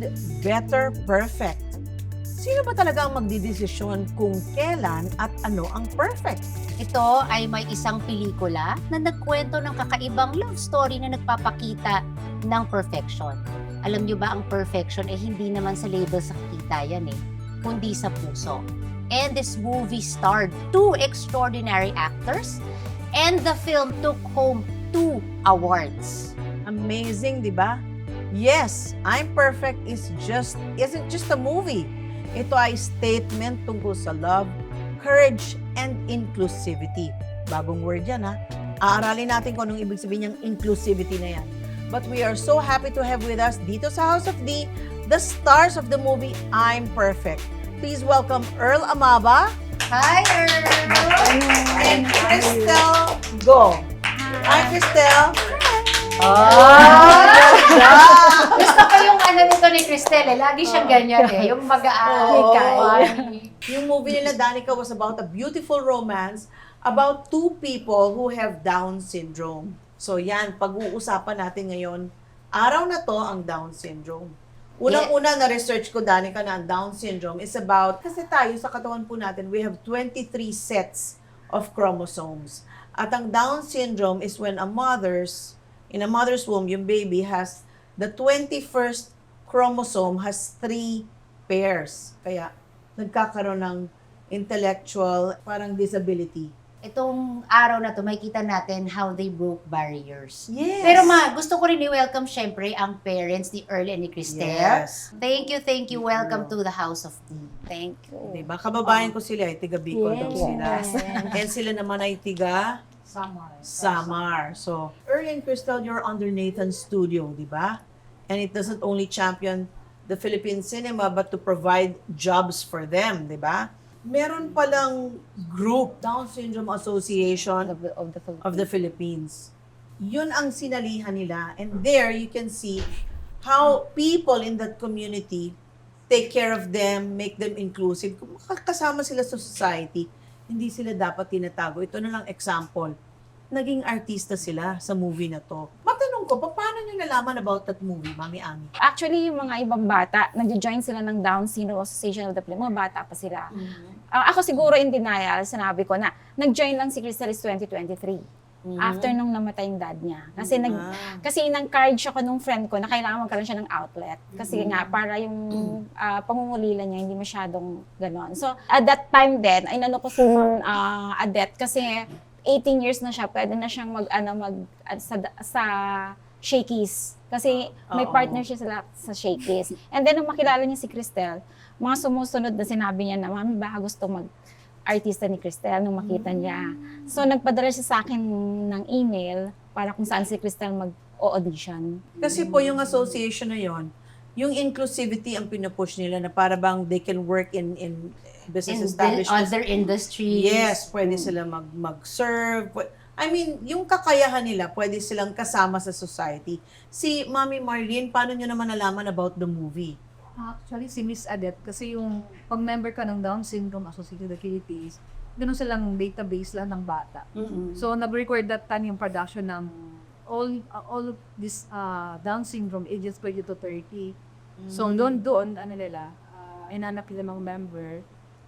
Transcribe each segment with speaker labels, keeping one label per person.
Speaker 1: Good, better, perfect. Sino ba talaga ang magdidesisyon kung kailan at ano ang perfect?
Speaker 2: Ito ay may isang pelikula na nagkwento ng kakaibang love story na nagpapakita ng perfection. Alam niyo ba, ang perfection ay hindi naman sa label sa kita yan kundi sa puso. And this movie starred two extraordinary actors and the film took home 2 awards.
Speaker 1: Amazing, di ba? Yes, I'm Perfect isn't just a movie. Ito ay statement tungkol sa love, courage, and inclusivity. Bagong word yan, ha? Aaralin natin kung anong ibig sabihin ng inclusivity na yan. But we are so happy to have with us dito sa House of D, the stars of the movie I'm Perfect. Please welcome Earl Amaba
Speaker 2: Hi, Earl!
Speaker 1: and Cristel Go. Hi, Cristel.
Speaker 2: Gusto ko yung ano nito ni Cristel lagi siyang ganyan yung mag-aaway.
Speaker 1: Yung movie nila, Danica, was about a beautiful romance about two people who have Down syndrome. So yan, pag-uusapan natin ngayon, araw na to ang Down syndrome. Unang-una na-research ko, Danica, na ang Down syndrome is about, kasi tayo sa katawan po natin, we have 23 sets of chromosomes. At ang Down syndrome is when in a mother's womb, yung baby has the 21st chromosome has 3 pairs. Kaya nagkakaroon ng intellectual parang disability.
Speaker 2: Itong araw na to, makikita natin how they broke barriers.
Speaker 1: Yes.
Speaker 2: Pero gusto ko rin i-welcome syempre ang parents ni Earl and ni Cristel.
Speaker 1: Yes.
Speaker 2: Thank you. Welcome to the House of D.
Speaker 3: Thank you.
Speaker 1: Diba? Kababayan ko sila ay tiga Bicol daw sila. And sila naman ay tiga Samar. So, Earl and Cristel, you're under Nathan's studio, di ba? And it doesn't only champion the Philippine cinema but to provide jobs for them, di ba? Meron palang group, Down Syndrome Association of the Philippines. Yun ang sinalihan nila. And there you can see how people in that community take care of them, make them inclusive. Kung makakasama sila sa society, hindi sila dapat tinatago. Ito na lang example. Naging artista sila sa movie na to. Matanong ko, paano nyo nalaman about that movie, Mami Ami?
Speaker 3: Actually, yung mga ibang bata, nag-join sila ng Down Syndrome Association of the Philippines. Mga bata pa sila. Ako siguro in denial, sinabi ko na nag-join lang si Cristel is 2023. After nung namatay yung dad niya. Kasi kasi in-encourage ako nung friend ko na kailangan magkaroon siya ng outlet. Kasi nga, para yung pangungulila niya hindi masyadong ganon. So, at that time din, ay nano ko si Adet kasi 18 years na siya, pwede na siyang sa Shakey's. Kasi may partner siya sa Shakey's. And then, nung makilala niya si Cristel, mga sumusunod na sinabi niya na, Mami, baka gusto artista ni Cristel nung makita niya. So, nagpadala siya sa akin ng email para kung saan si Cristel mag-audition.
Speaker 1: Kasi po yung association na yon, yung inclusivity ang pinupush nila na para bang they can work in business establishments.
Speaker 2: Other industries.
Speaker 1: Yes, pwede sila mag-serve. I mean, yung kakayahan nila, pwede silang kasama sa society. Si Mami Marlene, paano nyo naman nalaman about the movie?
Speaker 4: Actually, si Miss Adet, kasi yung pag-member ka ng Down Syndrome Association of the Philippines, ganun silang database lang ng bata. So, nag-record that time yung production ng all of this Down Syndrome ages 20 to 30. So, doon, inanap nila mga member.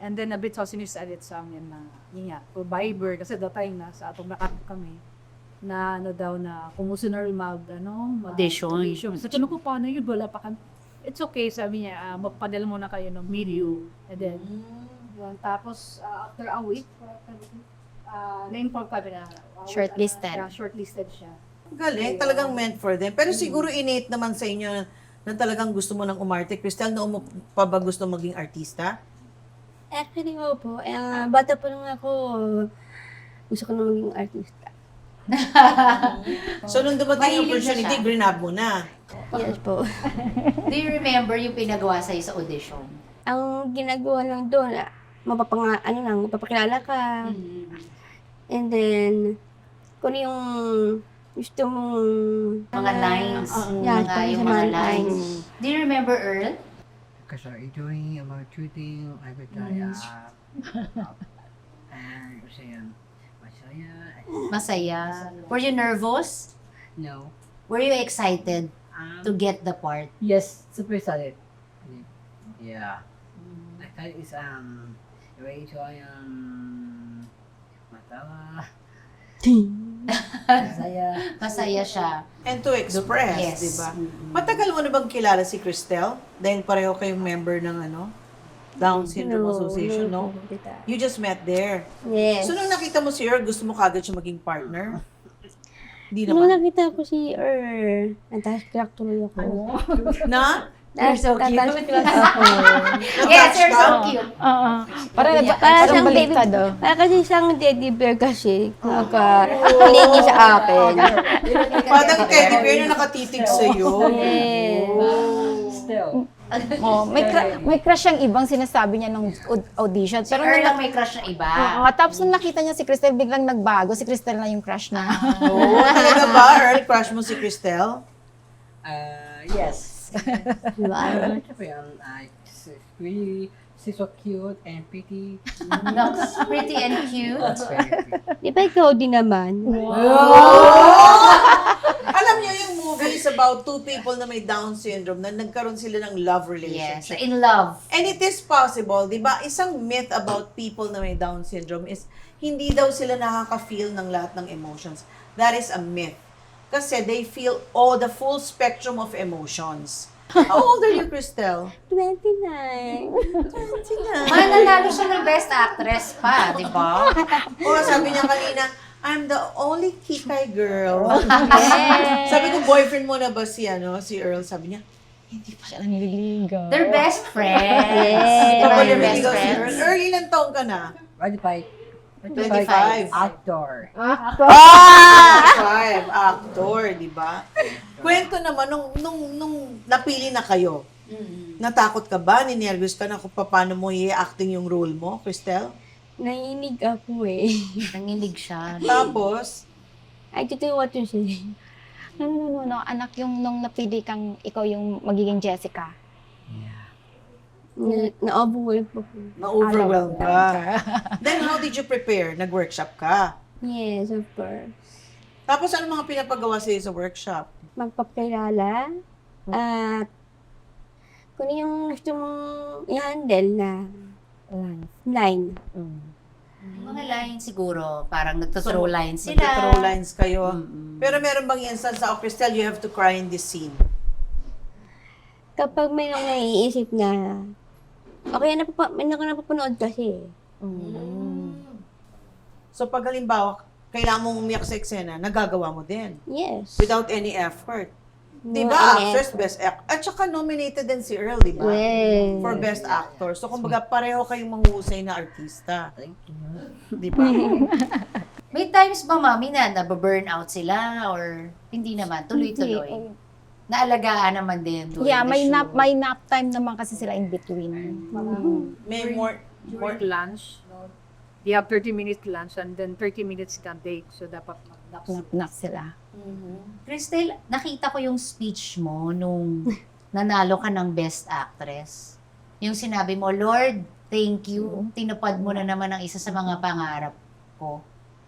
Speaker 4: And then, nabit sa si Miss Adet sa amin na, yun nga, po Viber, kasi that time na sa atong nakap kami, na daw na kumusunar
Speaker 2: Audition.
Speaker 4: So, tanong ko, paano yun? Wala pa kami. It's okay, sabi niya, magpadala muna kayo ng video. And then, yun, tapos, after a week, na-inform kami na
Speaker 3: Shortlisted.
Speaker 4: Shortlisted siya.
Speaker 1: Galing, talagang meant for them. Pero siguro innate naman sa inyo na talagang gusto mo ng umarte. Cristel, noon mo pa ba gusto maging artista?
Speaker 5: Actually, opo. Bata pa lang ako, gusto ko na maging artista.
Speaker 1: So, nung dumating yung
Speaker 2: Mahilig na
Speaker 1: opportunity,
Speaker 2: siya.
Speaker 1: grinab mo na.
Speaker 5: Yes po.
Speaker 2: Do you remember yung pinagawa sa'yo sa audition?
Speaker 5: Ang ginagawa lang doon, mapapakilala ka. And then, kung yung gusto mong...
Speaker 2: Mga lines.
Speaker 5: Yeah,
Speaker 2: yung mga lines. Do you remember, Earl?
Speaker 6: Kasi doing about shooting, I would masaya.
Speaker 2: Masaya. Were you nervous?
Speaker 6: No.
Speaker 2: Were you excited? to get the part?
Speaker 6: Yes, super solid. Yeah. I thought it's very joy matawa. Masaya.
Speaker 2: Masaya siya.
Speaker 1: And to express,
Speaker 2: Yes.
Speaker 1: di ba? Matagal mo na bang kilala si Cristel? Dahil pareho kayong member ng Down Syndrome Association, no?
Speaker 5: Kita.
Speaker 1: You just met there.
Speaker 5: Yes.
Speaker 1: So, nung nakita mo si Earl, gusto mo kagad siya maging partner? Hindi
Speaker 5: Nung
Speaker 1: naman.
Speaker 5: nakita ko si nataas-crack tuloy ako.
Speaker 1: Na?
Speaker 2: You're so cute.
Speaker 5: Nataas-crack ako.
Speaker 2: Yes, you're so cute.
Speaker 3: Parang
Speaker 5: Para siyang baby,
Speaker 3: baliktad, oh.
Speaker 5: para kasi siyang teddy bear kasi. Nakalingi sa akin.
Speaker 1: Parang teddy bear na nakatitig sa'yo.
Speaker 5: Yes.
Speaker 6: Still.
Speaker 3: Oh, may crush siyang ibang sinasabi niya nung audition.
Speaker 2: Si
Speaker 3: Pero
Speaker 2: Earl
Speaker 3: nung
Speaker 2: lang may crush na iba.
Speaker 3: tapos nung nakita niya si Cristel, biglang nagbago. Si Cristel na yung crush na.
Speaker 1: Oo, talaga ba, Earl? Crush mo si Cristel?
Speaker 6: Yes.
Speaker 5: Diba?
Speaker 6: She's so cute and pretty.
Speaker 2: Looks pretty and cute.
Speaker 6: That's very pretty.
Speaker 5: Di ba ikaw din naman?
Speaker 1: Alam niyo yung movie is about two people na may Down syndrome na nagkaroon sila ng love
Speaker 2: Yes,
Speaker 1: relationship.
Speaker 2: in love.
Speaker 1: And it is possible, di ba? Isang myth about people na may Down syndrome is hindi daw sila nakaka-feel ng lahat ng emotions. That is a myth. Kasi they feel the full spectrum of emotions. How old are you, Cristel?
Speaker 5: 29.
Speaker 1: 29.
Speaker 2: Mananalo siya ng best actress pa, di ba?
Speaker 1: O, sabi niya kanina, I'm the only kikay girl.
Speaker 5: Yes.
Speaker 1: Sabi ko, boyfriend mo na ba si Earl? Sabi niya,
Speaker 3: Hindi pa siya nanliligaw.
Speaker 2: They're best friends.
Speaker 5: Yes.
Speaker 2: Di ba
Speaker 1: kapag
Speaker 2: they're best
Speaker 1: nabiligaw si Earl.
Speaker 2: friends?
Speaker 1: Earl, ilang taong ka na?
Speaker 6: 25.
Speaker 1: 25.
Speaker 6: Outdoor.
Speaker 1: 25, actor, di ba? Kwento naman, nung napili na kayo, natakot ka ba? Ninervous ka na kung paano mo i-acting yung role mo, Cristel?
Speaker 5: Naiinig ako eh.
Speaker 2: Nanginig siya.
Speaker 1: Tapos,
Speaker 5: I get to what you say.
Speaker 3: No. Anak, yung nung napili kang ikaw yung magiging Jessica.
Speaker 5: Na-overwhelm po po.
Speaker 1: na-overwhelmed ka. Then, how did you prepare? Nag-workshop ka.
Speaker 5: Yes, of course.
Speaker 1: Tapos, ano mga pinapagawa sa'yo sa workshop?
Speaker 5: Magpapakilala at kung ano yung gusto mong i-handle na line.
Speaker 2: Mga lines siguro, parang nagto-throw lines sila.
Speaker 1: Nag-throw lines kayo.
Speaker 2: Mm-mm.
Speaker 1: Pero meron bang instance na, Cristel, you have to cry in this scene?
Speaker 5: Kapag may nang naiisip na, okay, may napapanood kasi.
Speaker 1: So, pag halimbawa, kailangan mong umiyak sa eksena, nagagawa mo din.
Speaker 5: Yes.
Speaker 1: Without any effort. Di
Speaker 5: Wala
Speaker 1: ba?
Speaker 5: any
Speaker 1: Actress,
Speaker 5: effort.
Speaker 1: best actor. At saka nominated din si Earl, di ba?
Speaker 5: Yes.
Speaker 1: For best actor. So, kumbaga, pareho kayong mahusay na artista.
Speaker 6: Thank you.
Speaker 1: Di ba?
Speaker 2: May times ba, mami, na nababurn out sila or hindi naman? Tuloy-tuloy. Naalagaan naman din during
Speaker 3: Yeah,
Speaker 2: the show.
Speaker 3: may nap time naman kasi sila in between.
Speaker 1: May more
Speaker 4: During lunch, no? They have 30 minutes lunch and then 30 minutes can take. So, dapat mag-nap.
Speaker 3: Nap sila.
Speaker 2: Cristel, nakita ko yung speech mo nung nanalo ka ng Best Actress. Yung sinabi mo, Lord, thank you. Tinupad mo na naman ang isa sa mga pangarap ko.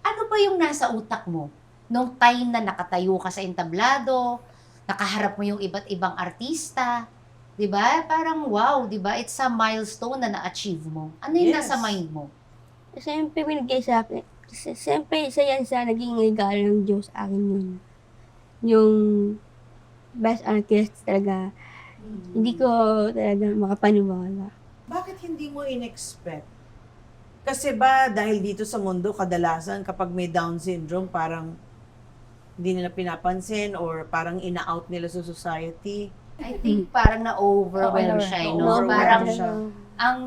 Speaker 2: Ano ba yung nasa utak mo? Nung time na nakatayo ka sa entablado, nakaharap mo yung iba't ibang artista, di ba? Parang wow, di ba? It's a milestone na na-achieve mo. Ano yung
Speaker 1: Yes.
Speaker 2: nasa mind mo?
Speaker 5: Siyempre, binigay sa akin. Siyempre, isa yan sa naging regalo ng Diyos sa akin yun. Yung best artist talaga. Hindi ko talaga makapaniwala.
Speaker 1: Bakit hindi mo in-expect? Kasi ba, dahil dito sa mundo, kadalasan kapag may Down syndrome, parang hindi nila pinapansin or parang ina-out nila sa society.
Speaker 2: I think parang na-overwhelm siya, no?
Speaker 1: Na-overwhelm
Speaker 2: Parang
Speaker 1: siya.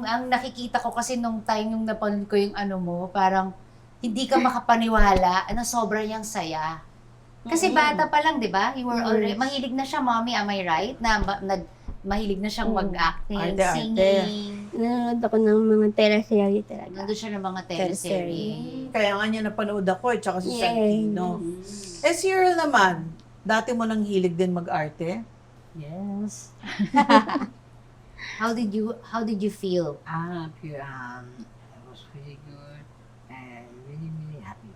Speaker 2: ang nakikita ko kasi nung time yung napanood ko yung ano mo, parang hindi ka makapaniwala na sobrang yang saya. Kasi bata pa lang, di ba? You were already, mahilig na siya, mommy, am I right? Mahilig na siyang mag-acting,
Speaker 1: Arte-arte.
Speaker 2: singing.
Speaker 5: Nanonood ako ng mga teleserye talaga.
Speaker 2: Nandun siya ng mga teleserye.
Speaker 1: Kaya nga niya napanood ako tsaka si
Speaker 5: Yay.
Speaker 1: Santino. Eh, si Earl naman, dati mo nang hilig din mag-arte?
Speaker 6: Yes.
Speaker 2: How did you feel?
Speaker 6: It was really good and really, really happy.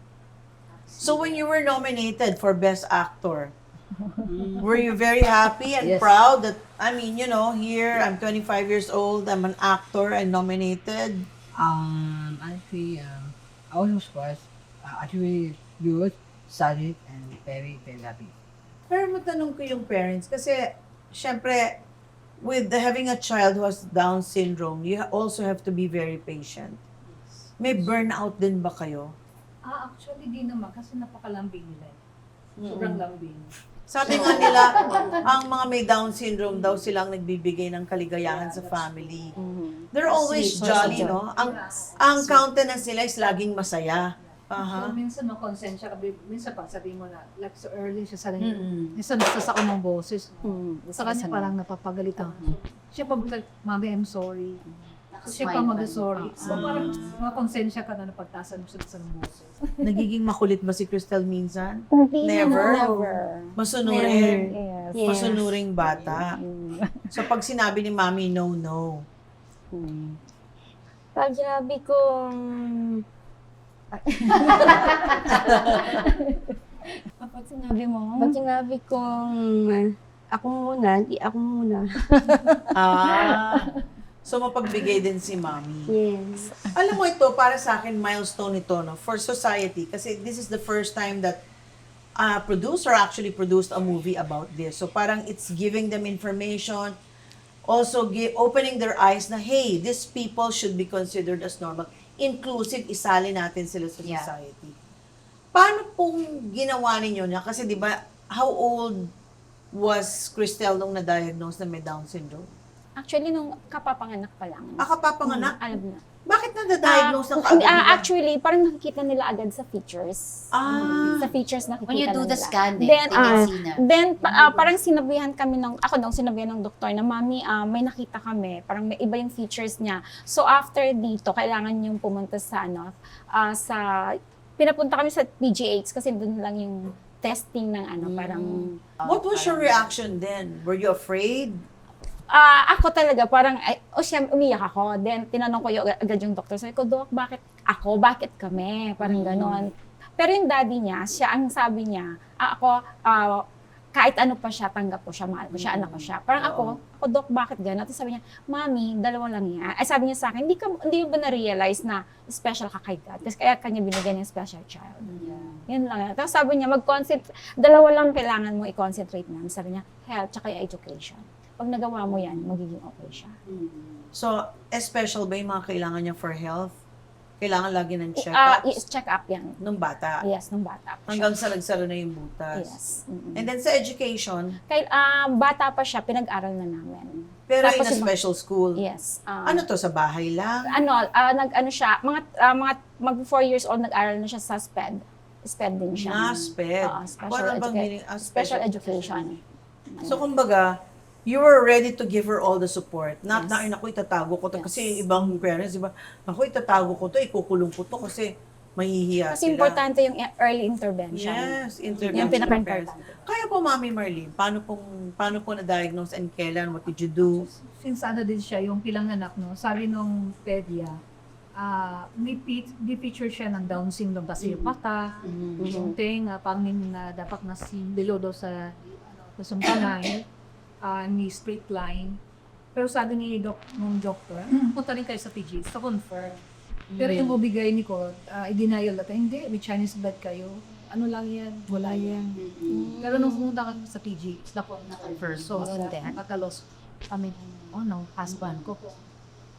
Speaker 1: So when you were nominated for Best Actor, Were you very happy and
Speaker 6: Yes.
Speaker 1: proud that, I mean, you know, here, I'm 25 years old, I'm an actor and nominated.
Speaker 6: Actually, I was surprised. Actually, good, solid, and very, very happy.
Speaker 1: Pero matanong ko yung parents, kasi, syempre, with having a child who has Down syndrome, you also have to be very patient. May burnout din ba kayo?
Speaker 4: Actually, di naman. Kasi napakalambing nila. Sobrang lambing.
Speaker 1: Sabi nga nila, ang mga may Down syndrome daw silang nagbibigay ng kaligayahan sa family. They're always
Speaker 3: Sweet.
Speaker 1: jolly, no? Ang countenance nila is laging masaya.
Speaker 4: So, minsan makonsensya ka. Minsan pa, sabi mo na, like so early siya sa
Speaker 1: Mm-mm.
Speaker 4: minsan nasasako ng boses. Sa kanya parang napapagalitan. Siya pa, like, Mami, I'm sorry. So, siya pa mag-sorry. So, parang makonsensya ka na napagtasan mo sa ng boses.
Speaker 1: Nagiging makulit ba si Cristel minsan?
Speaker 5: Hindi
Speaker 1: Never?
Speaker 3: Never.
Speaker 1: Masunurin.
Speaker 3: Yes.
Speaker 5: Yes.
Speaker 1: Masunuring bata. So pag sinabi ni Mami, no, no.
Speaker 5: Pag sinabi kong,
Speaker 3: Kapag sinabi mo,
Speaker 5: pag sinabi kong, ako muna, di ako muna.
Speaker 1: So mapagbigay din si Mami.
Speaker 5: Yes.
Speaker 1: Alam mo ito, para sa akin, milestone ito, no? For society. Kasi this is the first time that a producer actually produced a movie about this. So parang it's giving them information, also opening their eyes na, hey, these people should be considered as normal. Inclusive, isali natin sila sa
Speaker 2: Yeah.
Speaker 1: society. Paano pong ginawa ninyo na? Kasi di ba, how old was Cristel nung na-diagnose na may Down syndrome?
Speaker 3: actually, nung kapapanganak pa lang.
Speaker 1: Kapapanganak?
Speaker 3: Alam na.
Speaker 1: Bakit na-diagnose ng
Speaker 3: Hindi,
Speaker 1: kaagad nila?
Speaker 3: actually, parang nakikita nila agad sa features. Sa features nakikita
Speaker 2: When you do
Speaker 3: nila.
Speaker 2: the scan,
Speaker 3: Then,
Speaker 2: they can see na.
Speaker 3: Then, parang sinabihan kami sinabihan ng doktor na, Mami, may nakita kami, parang may iba yung features niya. So, after dito, kailangan yung pumunta sa, pinapunta kami sa PGH kasi doon lang yung testing ng parang...
Speaker 1: What was your reaction then? Were you afraid?
Speaker 3: Ako talaga, parang, siyempre, umiyak ako. Then, tinanong ko agad yung doktor. Sabi ko, Dok, bakit ako? Bakit kami? Parang ganon. Pero yung daddy niya, ang sabi niya, kahit ano pa siya, tanggap ko siya, mahal ko siya, anak ko siya. Parang ako, Dok, bakit gano'n? Tapos sabi niya, Mami, dalawa lang yan. Ay, sabi niya sa akin, hindi mo ba na-realize na special ka kay God? Kasi kaya kanya binigyan ng special child. Yun lang. Tapos sabi niya, dalawa lang kailangan mo i-concentrate namin. Sabi niya, health, tsaka yung education. Pag nagawa mo yan, magiging okay siya.
Speaker 1: So, special ba yung mga kailangan niya for health? Kailangan lagi ng check-ups?
Speaker 3: Check up yan.
Speaker 1: Nung bata?
Speaker 3: Yes, nung bata pa siya.
Speaker 1: Hanggang sa nagsara na yung butas?
Speaker 3: Yes. Mm-mm.
Speaker 1: And then sa education,
Speaker 3: Bata pa siya, pinag-aral na namin.
Speaker 1: pero
Speaker 3: Tapos
Speaker 1: in a
Speaker 3: yung-
Speaker 1: special school?
Speaker 3: Yes.
Speaker 1: Ano to, sa bahay lang?
Speaker 3: Siya, mag 4 years old, nag-aral na siya sa SPED. SPED din siya.
Speaker 1: SPED?
Speaker 3: Special,
Speaker 1: Ano bang meaning?
Speaker 3: special education.
Speaker 1: So, kumbaga, you were ready to give her all the support. Not na, naku, itatago ko to. Kasi yung ibang parents, di ba, naku, itatago ko to, ikukulong ko to kasi mahihiya
Speaker 3: Kasi
Speaker 1: sila.
Speaker 3: importante yung early intervention.
Speaker 1: Yes, intervention.
Speaker 3: Yung pinaka-importante.
Speaker 1: Kaya po, Mami Marlene, paano po na-diagnose and kailan? What did you do?
Speaker 4: Since din siya, yung pilanganak, no, sabi nung pedia, may feature siya ng Down syndrome kasi yung mata, yung tenga, pangin na dapat na below daw sa sumpanay, ni straight line. Pero sabi nung doctor, punta rin kayo sa PG to confirm. Pero yung bibigay ni ko, i-denial natin, hindi, may Chinese blood kayo. Ano lang yan, wala yan. Pero nung pumunta ka sa PG, na-confirm. So, nakalos kami, husband ko.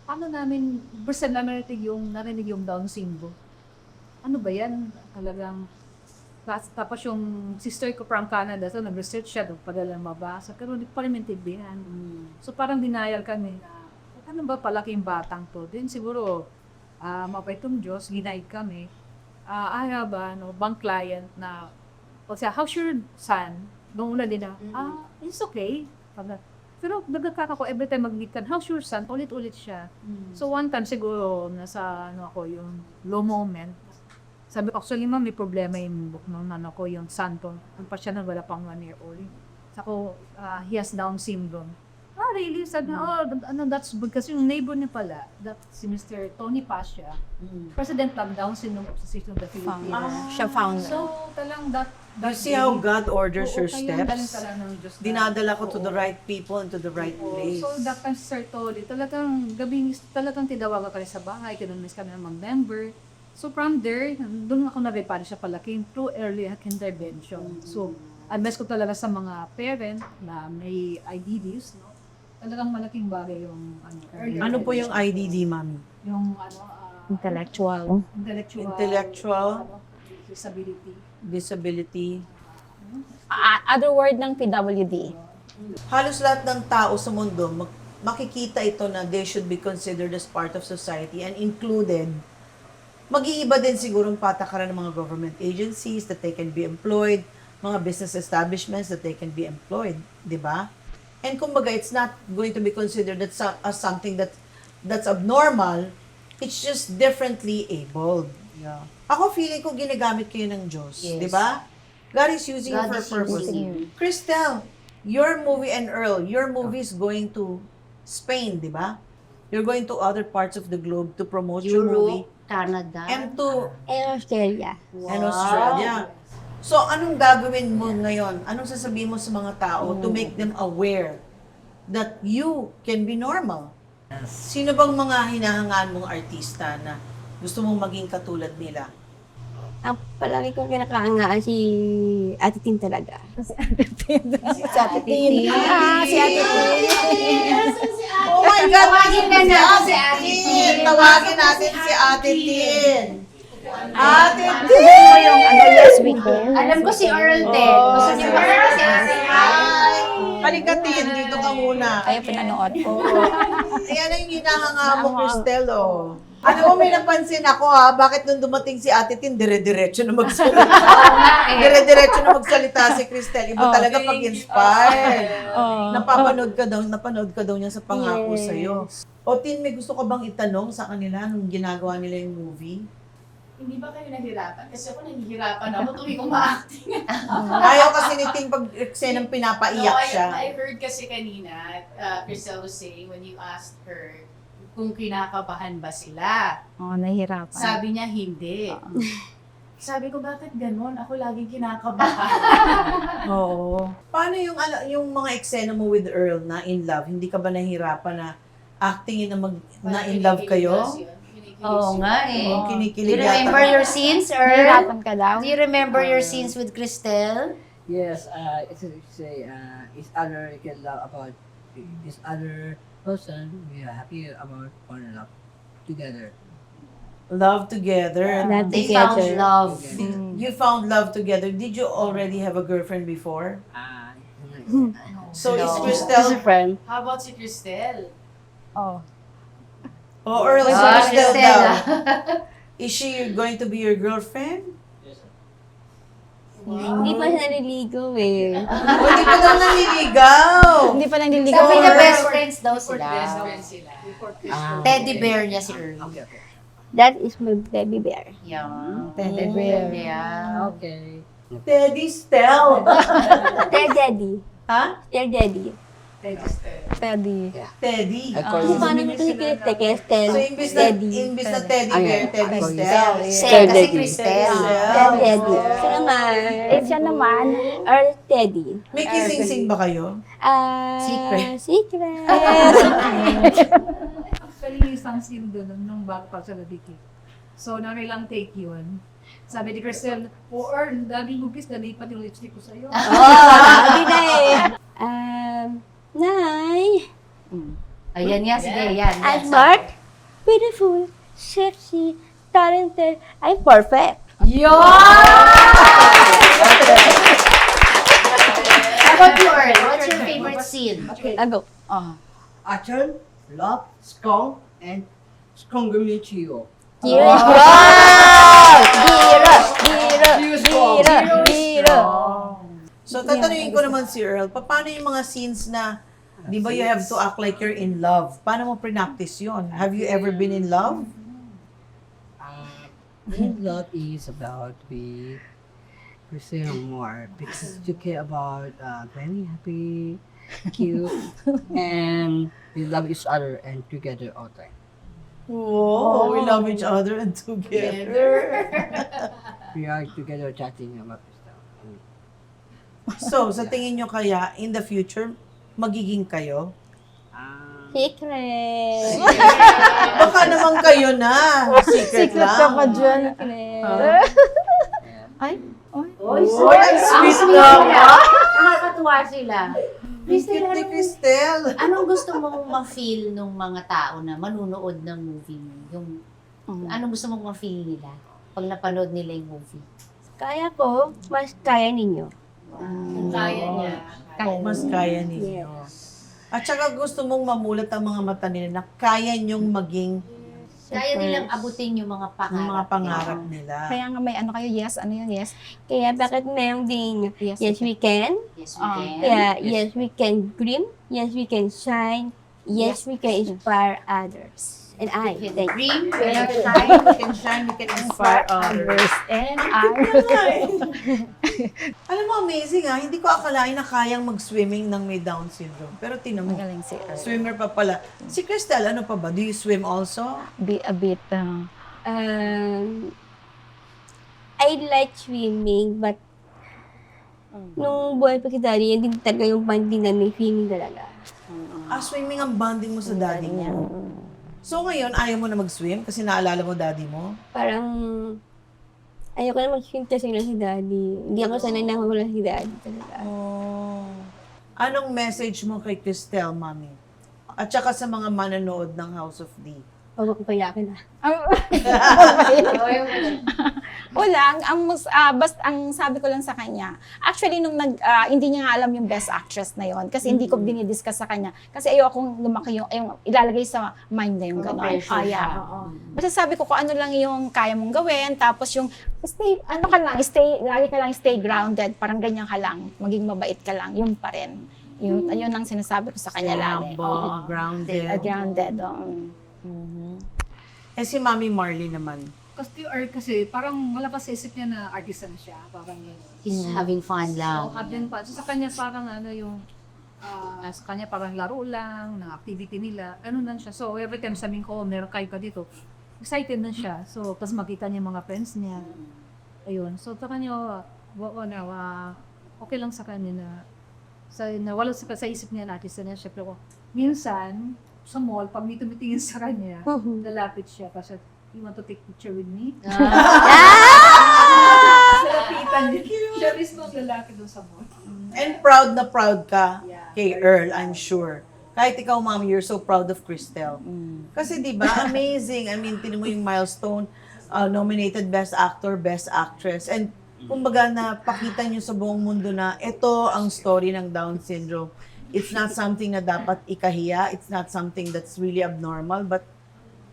Speaker 4: Paano namin, first time namin narinig yung Down syndrome. Ano ba yan? Talagang, tapos yung sister ko from Canada, so nag-research siya, padala mabasa, pero hindi pa rin maintindihan. So parang denial kami na, ano ba palaking batang to? Then siguro, mapaitong Diyos, ginaid kami. I have bang client na, how's your son? Nung una din na, it's okay. Pero nagkakaka ko, every time mag-meet ka, how's your son? Ulit-ulit siya. So one time siguro, nasa yung low moment, sabi ko, actually ma'am, may problema yung book ng yung son ko. Ang pa siya na wala pang 1 year old. Sako, he has Down syndrome. Really? Sabi na, that's good. Kasi yung neighbor niya pala, si Mr. Tony Pasha, President ng Down Syndrome Association of the Philippines.
Speaker 3: Siya founder.
Speaker 4: So, talang that
Speaker 1: You see how God orders your
Speaker 4: Dalhin
Speaker 1: steps?
Speaker 4: talaga ng Diyos na-
Speaker 1: Dinadala ko to
Speaker 4: Oo.
Speaker 1: the right people and to the right
Speaker 4: Oo.
Speaker 1: place.
Speaker 4: So, that time, Sir Tony, talagang gabing, talagang tinawagan ka rin sa bahay, kinunis kami ng mga member. So, from there, doon ako na-repare siya palaking through early intervention. So, advice ko talaga sa mga parent na may IDDs, no? Talagang malaking bagay yung early
Speaker 1: Ano po yung
Speaker 4: intervention.
Speaker 1: IDD, mami?
Speaker 4: Yung
Speaker 3: Intellectual.
Speaker 4: intellectual disability.
Speaker 1: Disability.
Speaker 3: Other word ng PWD.
Speaker 1: Halos lahat ng tao sa mundo, makikita ito na they should be considered as part of society and included. Mag-iiba din siguro ang patakaran ng mga government agencies that they can be employed, mga business establishments that they can be employed, di ba? And kumbaga, it's not going to be considered as something that's abnormal. It's just differently abled. Yeah. Ako feeling ko ginagamit kayo ng Diyos,
Speaker 2: Yes.
Speaker 1: di ba? God is using you
Speaker 2: God
Speaker 1: for a
Speaker 2: is
Speaker 1: purpose.
Speaker 2: using you.
Speaker 1: Crystal, your movie and Earl, your movie is going to Spain, di ba? You're going to other parts of the globe to promote your movie
Speaker 2: Europe, Canada.
Speaker 1: and to
Speaker 5: And Australia.
Speaker 1: and Australia. So, anong gagawin mo ngayon? Anong sasabihin mo sa mga tao to make them aware that you can be normal? Sino bang mga hinahangaan mong artista na gusto mong maging katulad nila?
Speaker 5: Ang palagi kong kinakaangaan si Ate Tin talaga.
Speaker 3: Si Ate Tin. Si Ate Tin.
Speaker 1: Oh my God!
Speaker 2: Tawagin na natin si Ate Tin.
Speaker 1: Tawagin natin si Ate Tin. Ate
Speaker 3: Ano
Speaker 1: Tin!
Speaker 3: mo yung yes weekend?
Speaker 2: Alam ko si Earl din. Gusto niyo ba si Ate
Speaker 1: Hi! Halika Tin, dito ka muna.
Speaker 3: Kaya pinanood ko.
Speaker 1: Ayan ang hinahanga mo, Cristel, oh. Ano mo, may napansin ako ha, bakit nung dumating si Ate Tin, dire-diretso na magsalita. Dire-diretso na magsalita si Cristel. Iba talaga pag-inspired. Napanood ka daw niya sa pangako
Speaker 5: Yes.
Speaker 1: sa'yo. O Tin, may gusto ka bang itanong sa kanila nung ginagawa nila yung movie?
Speaker 7: Hindi ba kayo nahirapan? Kasi ako nahihirapan ako tuwing uma-acting.
Speaker 1: Ayaw kasi ni Tin pag eksenang pinapaiyak siya.
Speaker 7: I heard kasi kanina, Cristel was saying, when you asked her kung kinakabahan ba sila,
Speaker 3: Nahihirapan.
Speaker 7: sabi niya hindi. Sabi ko, bakit ganun? Ako laging kinakabahan.
Speaker 1: Oo. Paano yung mga eksena mo with Earl na in love? Hindi ka ba nahihirapan na actingin na in love kayo?
Speaker 2: Oo nga eh.
Speaker 1: Oo,
Speaker 2: Do
Speaker 1: kinikilig
Speaker 2: you remember
Speaker 1: yata.
Speaker 2: your scenes, Earl?
Speaker 3: Nahihirapan ka daw?
Speaker 2: Do you remember your scenes with Cristel?
Speaker 6: Yes, it's say it's other can love about this other person. We are happy about one love together.
Speaker 1: Love together.
Speaker 5: Love
Speaker 2: They
Speaker 5: together.
Speaker 2: found love.
Speaker 1: You found love together. Did you already have a girlfriend before? So is
Speaker 2: No.
Speaker 1: Cristel...
Speaker 5: friend.
Speaker 7: How about si Cristel?
Speaker 3: Oh.
Speaker 1: Oh, Earl is
Speaker 2: Ah,
Speaker 1: Cristel
Speaker 2: Cristel.
Speaker 1: daw. Is she going to be your girlfriend?
Speaker 5: Hindi pa siya naliligo eh.
Speaker 1: O, hindi pa daw nanliligaw.
Speaker 3: Hindi pa naliligaw.
Speaker 2: Sabi niya
Speaker 1: Or-
Speaker 2: best friends daw
Speaker 7: For
Speaker 2: sila.
Speaker 7: best friends sila.
Speaker 2: Teddy bear niya si Earl.
Speaker 6: Okay, okay.
Speaker 5: That is my baby bear.
Speaker 2: Yeah.
Speaker 3: Teddy bear.
Speaker 2: Yeah.
Speaker 6: Okay.
Speaker 1: Teddy Stel.
Speaker 5: Tell daddy.
Speaker 1: Ha?
Speaker 5: Tell daddy.
Speaker 3: Teddy.
Speaker 1: Teddy.
Speaker 6: I call
Speaker 5: Kung
Speaker 6: you.
Speaker 5: paano mo kinikita kay Tell
Speaker 1: So, imbis
Speaker 5: daddy.
Speaker 1: na teddy bear, Teddy
Speaker 6: Ay,
Speaker 1: Stel.
Speaker 2: Sel, kasi
Speaker 5: Daddy.
Speaker 2: Cristel.
Speaker 5: Tell daddy. Siya naman.
Speaker 3: Siya naman.
Speaker 5: Earl Teddy.
Speaker 1: May kissing-sing ba kayo?
Speaker 2: Secret.
Speaker 5: Secret.
Speaker 4: Actually, yung isang scene doon, nung bago pa sa Labiki. So, narilang take yun. Sabi ni Cristel, Earl, daming hugis, nalipat yung lipstick ko sa'yo.
Speaker 5: Sabi na eh. Nay,
Speaker 2: Ayan nga, sige, yan.
Speaker 5: I'm smart, beautiful, sexy, talented, I'm perfect.
Speaker 2: How about you, Earl? What's your favorite scene?
Speaker 5: Ago.
Speaker 6: Action, love, strong, and stronger meet you.
Speaker 5: Gira.
Speaker 1: So, tatanungin ko naman si Earl, paano yung mga scenes na, di ba you have to act like you're in love? Paano mo pre-practice yun? Have you ever been in love?
Speaker 6: Love is about to be pursuing more because you care about very happy, cute, and we love each other and together all the time.
Speaker 1: Whoa, we love each other and together.
Speaker 6: We are together chatting about this stuff.
Speaker 1: So, sa tingin nyo kaya, in the future, magiging kayo?
Speaker 5: Secret.
Speaker 1: Baka naman kayo na. Secret lang.
Speaker 3: ka pa dyan.
Speaker 5: Secret.
Speaker 3: Ay,
Speaker 1: Oy, ang sweet naman.
Speaker 2: Nakakatuwa sila. Cristel,
Speaker 1: Cute ni Cristel.
Speaker 2: anong gusto mong ma-feel ng mga tao na manunood ng movie mo? Anong gusto mong ma-feel nila pag napanood nila yung movie?
Speaker 5: Kaya ko, mas kaya ninyo.
Speaker 7: Kaya niya.
Speaker 1: Mas kaya ninyo. At saka gusto mong mamulat ang mga mata nila na kaya nyong maging
Speaker 2: Kaya nilang abutin yung mga pangarap.
Speaker 1: ang mga pangarap nila.
Speaker 3: kaya nga may ano kayo, yes, ano yun, yes?
Speaker 5: Kaya bakit meron din,
Speaker 3: Yes,
Speaker 5: yes, we can.
Speaker 2: Yes, we can.
Speaker 5: Yeah, yes, we can dream. Yes, we can shine. Yes, we can inspire others. And I,
Speaker 2: We can
Speaker 5: thank you.
Speaker 2: dream, we
Speaker 1: We
Speaker 2: can
Speaker 1: can
Speaker 2: shine.
Speaker 1: shine, we can shine, we can inspire others.
Speaker 3: And
Speaker 1: Alam mo, amazing ha. Hindi ko akalain na kayang mag-swimming ng may Down syndrome. Pero tinan mo,
Speaker 3: magaling si Earl.
Speaker 1: swimmer pa pala. Si Cristel, ano pa ba? Do you swim also?
Speaker 3: A bit,
Speaker 5: I like swimming, but nung buhay pa si Daddy, hindi talaga yung banding namin swimming talaga.
Speaker 1: Swimming ang bonding mo sa daddy mo. So ngayon, ayaw mo na mag-swim kasi naalala mo daddy mo?
Speaker 5: Parang, ayoko na mag-swim kasi wala si Daddy. Hindi ako sanay na wala si Daddy talaga.
Speaker 1: Oh. Anong message mo kay Cristel, mami? At saka sa mga manonood ng House of D?
Speaker 5: Huwag ko payakin na.
Speaker 3: Wala, basta ang sabi ko lang sa kanya, actually nung hindi niya nga alam yung best actress na yon kasi hindi ko dinidiscuss sa kanya kasi ayokong lumaki yung ilalagay sa mind na yung gano'n.
Speaker 2: pressure siya.
Speaker 3: Basta sabi ko kung ano lang yung kaya mong gawin, tapos yung lagi ka lang stay grounded, parang ganyan ka lang, maging mabait ka lang, yun pa rin. Yun ang sinasabi ko sa kanya lagi.
Speaker 1: Humble, grounded.
Speaker 3: Grounded,
Speaker 1: Eh si Mami Marley naman.
Speaker 4: Kasi parang wala pa sa isip niya na artisan siya. Parang yun.
Speaker 2: He's having fun
Speaker 4: So,
Speaker 2: lang.
Speaker 4: having fun. So, sa kanya parang sa kanya parang laro lang, ng activity nila. Ano lang siya. So, every time sabihin ko, meron kayo ka dito, excited na siya. So, tapos makita niya mga friends niya. Ayun. So, sa kanya, okay lang sa kanya na wala sa isip niya na artisan niya. Siyempre ko, minsan, sa mall, pag may tumitingin sa kanya, lalapit siya. Kasi, you want to take picture with me? Lapitan niya. Siya mismo ang lalaki doon sa mall.
Speaker 1: And proud na proud ka
Speaker 4: Yeah.
Speaker 1: kay Earl, I'm sure. Kahit ikaw, Mami, you're so proud of Cristel. Kasi di ba amazing. I mean, tinan mo yung milestone, nominated Best Actor, Best Actress. And kumbaga napakita niyo sa buong mundo na ito ang story ng Down syndrome. It's not something na dapat ikahiya. It's not something that's really abnormal. But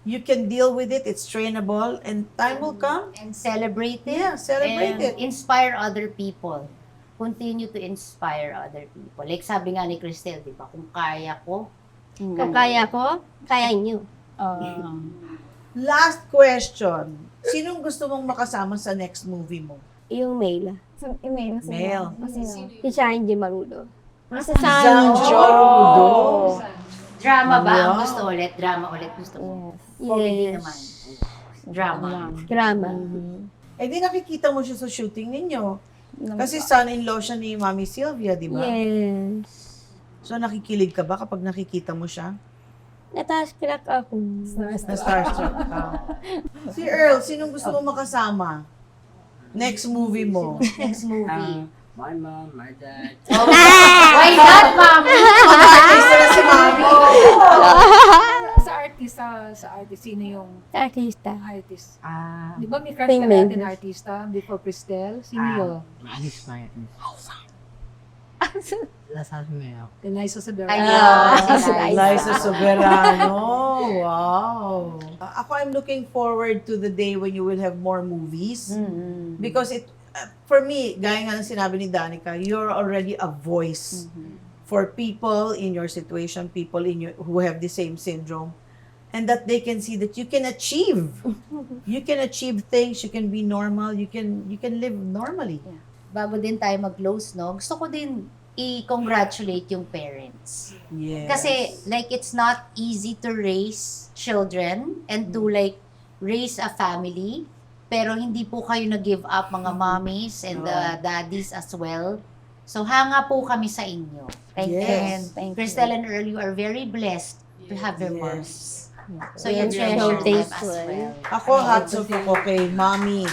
Speaker 1: you can deal with it. It's trainable. And time will come.
Speaker 2: And celebrate it.
Speaker 1: Yeah, celebrate
Speaker 2: and
Speaker 1: it.
Speaker 2: inspire other people. Continue to inspire other people. Like sabi nga ni Cristel, di ba? Kung kaya ko,
Speaker 5: Kung kaya ko, kaya niyo.
Speaker 1: Last question. Sinong gusto mong makasama sa next movie mo?
Speaker 5: Yung mail.
Speaker 3: Email.
Speaker 1: Mel.
Speaker 5: Si Sanji Marudo.
Speaker 3: Nasa
Speaker 1: Sanjo Rudo.
Speaker 2: drama ba ang
Speaker 1: Wow.
Speaker 2: gusto ulit? Drama ulit gusto mo?
Speaker 5: Yes.
Speaker 2: Comedy naman. Drama.
Speaker 5: Drama.
Speaker 1: Eh di nakikita mo siya sa shooting ninyo. Kasi son-in-law siya ni Mami Sylvia, di ba?
Speaker 5: Yes.
Speaker 1: So nakikilig ka ba kapag nakikita mo siya?
Speaker 5: Natascrack ako.
Speaker 1: Na starstruck ka. Si Earl, sinong gusto mo makasama? Next movie mo.
Speaker 2: Next movie.
Speaker 6: My mom, my dad.
Speaker 2: Why not, ma'am?
Speaker 1: Artista na si Mami.
Speaker 4: Sa artist, sino yung
Speaker 5: Artista.
Speaker 4: artist?
Speaker 6: Ah,
Speaker 4: Di ba may crush ka
Speaker 5: Female.
Speaker 4: natin artista before Cristel? Sino yun?
Speaker 6: Alice Maya. Lasal Maya.
Speaker 4: Denisa Sabera.
Speaker 2: Ayun.
Speaker 1: Liza Soberano. Wow. Ako, I'm looking forward to the day when you will have more movies. Because for me, gaya nga ng sinabi ni Danica, you're already a voice for people in your situation, people who have the same syndrome, and that they can see that you can achieve. You can achieve things, you can be normal, you can live normally.
Speaker 2: Bago din tayo mag-close, no? Gusto ko din i-congratulate yung parents.
Speaker 1: Yes.
Speaker 2: Kasi, like, it's not easy to raise children and to, like, raise a family. Pero hindi po kayo nag-give up, mga mommies and the daddies as well. So hanga po kami sa inyo.
Speaker 3: Thank you.
Speaker 1: Yes.
Speaker 3: Thank you.
Speaker 2: Cristel and Earl, you are very blessed to have your moms.
Speaker 1: Yes.
Speaker 2: So you
Speaker 5: Yes,
Speaker 2: treasure
Speaker 5: so
Speaker 2: them as
Speaker 5: thankful.
Speaker 2: well.
Speaker 1: Ako, hats off ako kay Mommy.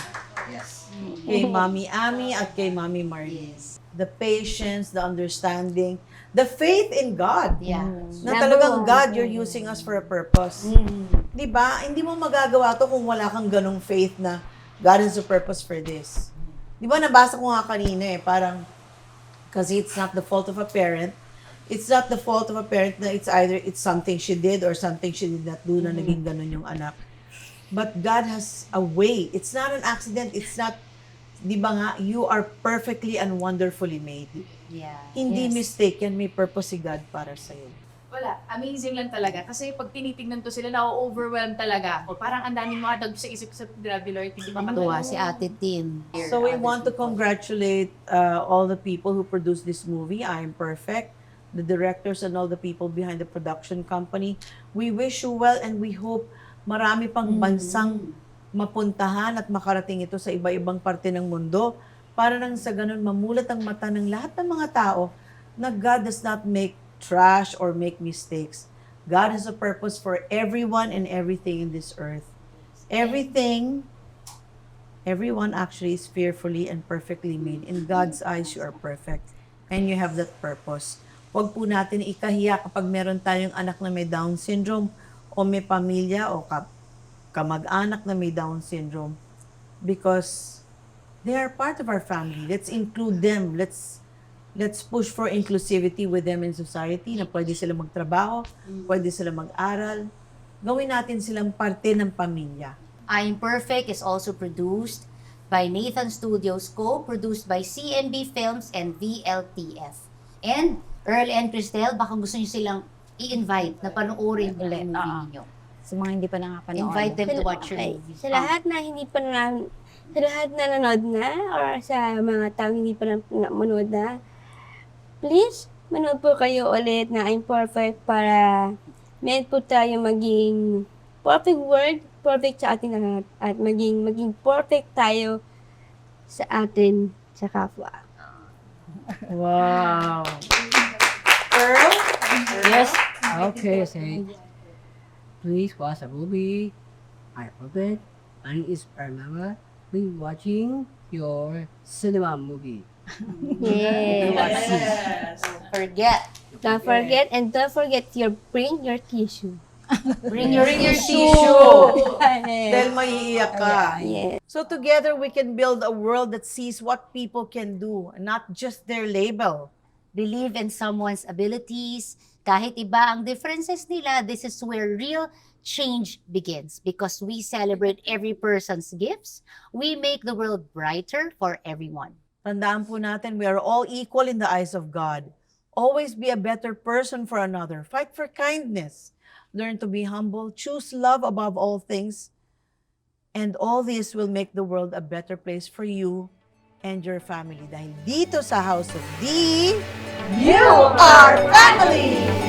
Speaker 6: Yes.
Speaker 1: Kay Mommy Ami at kay Mommy Marlies. The patience, the understanding, the faith in God.
Speaker 2: Yeah.
Speaker 1: Na
Speaker 5: Number
Speaker 1: talagang
Speaker 5: one.
Speaker 1: God, you're using us for a purpose. Di ba? Hindi mo magagawa to kung wala kang ganong faith na God has a purpose for this. Di ba, nabasa ko nga kanina parang, kasi it's not the fault of a parent. It's not the fault of a parent na it's either it's something she did or something she did not do na naging ganon yung anak. But God has a way. It's not an accident. It's not, di ba nga, you are perfectly and wonderfully made.
Speaker 2: Yeah.
Speaker 1: Hindi
Speaker 2: Yes.
Speaker 1: mistake yan. May purpose si God para sa'yo.
Speaker 7: Wala, amazing lang talaga. Kasi pag tinitignan to sila, na-overwhelm talaga ako. Parang ang daming mga dog sa isip sa grabe Lord, hindi pa
Speaker 2: Tuwa si Ate Tin.
Speaker 1: So we want to congratulate all the people who produced this movie, I Am Perfect, the directors and all the people behind the production company. We wish you well and we hope marami pang bansang mapuntahan at makarating ito sa iba-ibang parte ng mundo para nang sa ganun mamulat ang mata ng lahat ng mga tao na God does not make trash or make mistakes. God has a purpose for everyone and everything in this earth. Everyone actually is fearfully and perfectly made. In God's eyes, you are perfect. And you have that purpose. Huwag po natin ikahiya kapag meron tayong anak na may Down syndrome o may pamilya o kamag-anak na may Down syndrome. Because they are part of our family. Let's include them. Let's push for inclusivity with them in society na pwede sila magtrabaho, pwede sila mag-aral. Gawin natin silang parte ng pamilya.
Speaker 2: I'm Perfect is also produced by Nathan Studios, co-produced by CNB Films and VLTF. And Earl and Cristel, baka gusto nyo silang i-invite na panoorin yung
Speaker 3: Ulit,
Speaker 2: movie ninyo.
Speaker 3: Sa mga hindi pa nakapanood.
Speaker 2: Invite them to watch your
Speaker 5: Okay.
Speaker 2: movie.
Speaker 5: Sa lahat na hindi pa sa lahat na nanood na or sa mga taong hindi pa manood na, please, manood po kayo ulit na I'm Perfect para meron po tayo maging perfect world, perfect sa ating lahat at maging perfect tayo sa atin sa kapwa.
Speaker 1: Wow! Earl?
Speaker 2: Yes.
Speaker 6: Okay, say, please watch the movie. I Perfect. My name is Armava. Please watching your cinema movie.
Speaker 5: Yes.
Speaker 2: Forget.
Speaker 5: Don't forget and don't forget bring your tissue.
Speaker 2: Bring your
Speaker 1: tissue.
Speaker 2: tissue.
Speaker 1: Dahil maiiyak ka.
Speaker 5: Yes.
Speaker 1: So together we can build a world that sees what people can do, not just their label.
Speaker 2: Believe in someone's abilities. Kahit iba ang differences nila, this is where real change begins. Because we celebrate every person's gifts, we make the world brighter for everyone.
Speaker 1: Tandaan po natin, we are all equal in the eyes of God. Always be a better person for another. Fight for kindness. Learn to be humble. Choose love above all things. And all this will make the world a better place for you and your family. Dahil dito sa House of D, you are family!